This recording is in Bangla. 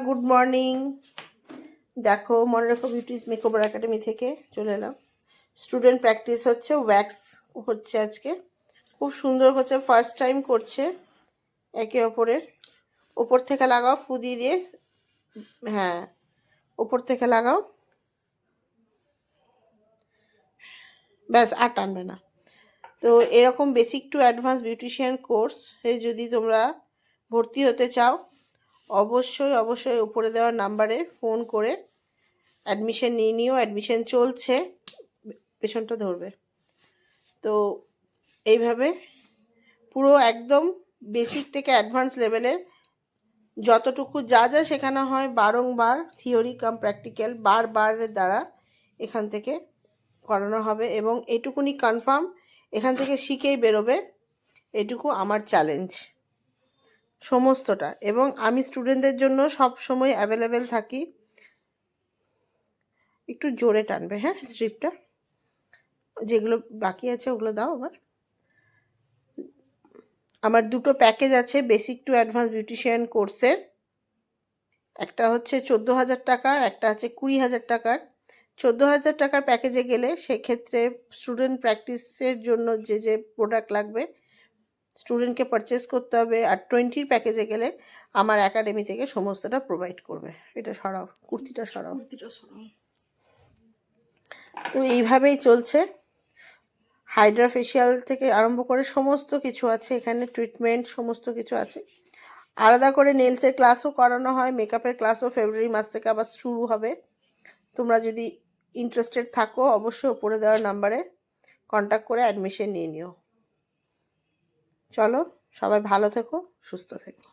Good morning. দেখো, মনে রাখো বিউটিস মেকওভার একাডেমি থেকে চলে এলাম। স্টুডেন্ট প্র্যাকটিস হচ্ছে, ওয়্যাক্স হচ্ছে আজকে। খুব সুন্দর হচ্ছে, ফার্স্ট টাইম করছে। একে অপরের ওপর থেকে লাগাও, ফুদি দিয়ে, হ্যাঁ ওপর থেকে লাগাও, ব্যাস আর টানবে না। তো এরকম basic to advance beautician course যদি তোমরা ভর্তি হতে চাও, অবশ্যই উপরে দেওয়ার নাম্বারে ফোন করে অ্যাডমিশন নিয়ে নিও। অ্যাডমিশন চলছে, পেছনটা ধরবে। তো এইভাবে পুরো একদম বেসিক থেকে অ্যাডভান্স লেভেলের যতটুকু যা যা শেখানো হয় বারংবার, থিওরি কাম প্র্যাকটিক্যাল বারবারের দ্বারা এখান থেকে করানো হবে। এবং এটুকুনি কনফার্ম, এখান থেকে শিখেই বেরোবে, এটুকু আমার চ্যালেঞ্জ সমস্তটা। এবং আমি স্টুডেন্টদের জন্য সব সময় অ্যাভেলেবেল থাকি। একটু জোরে টানবে, হ্যাঁ স্ট্রিপটা, যেগুলো বাকি আছে ওগুলো দাও। আমার দুটো প্যাকেজ আছে বেসিক টু অ্যাডভান্স বিউটিশিয়ান কোর্সের। একটা হচ্ছে 14,000 টাকার, একটা আছে 20,000 টাকার। 14,000 টাকার প্যাকেজে গেলে সেক্ষেত্রে স্টুডেন্ট প্র্যাকটিসের জন্য যে যে প্রোডাক্ট লাগবে স্টুডেন্টকে পারচেস করতে হবে। আর 20-র প্যাকেজে গেলে আমার একাডেমি থেকে সমস্তটা প্রোভাইড করবে। এটা সরাও, কুর্তিটা সরাও। তো এইভাবেই চলছে। হাইড্রা ফেশিয়াল থেকে আরম্ভ করে সমস্ত কিছু আছে এখানে, ট্রিটমেন্ট সমস্ত কিছু আছে। আলাদা করে নেলসের ক্লাসও করানো হয়, মেকআপের ক্লাসও ফেব্রুয়ারি মাস থেকে আবার শুরু হবে। তোমরা যদি ইন্টারেস্টেড থাকো অবশ্যই উপরে দেওয়ার নাম্বারে কন্ট্যাক্ট করে অ্যাডমিশন নিয়ে নিও। চলো, সবাই ভালো থেকো, সুস্থ থেকো।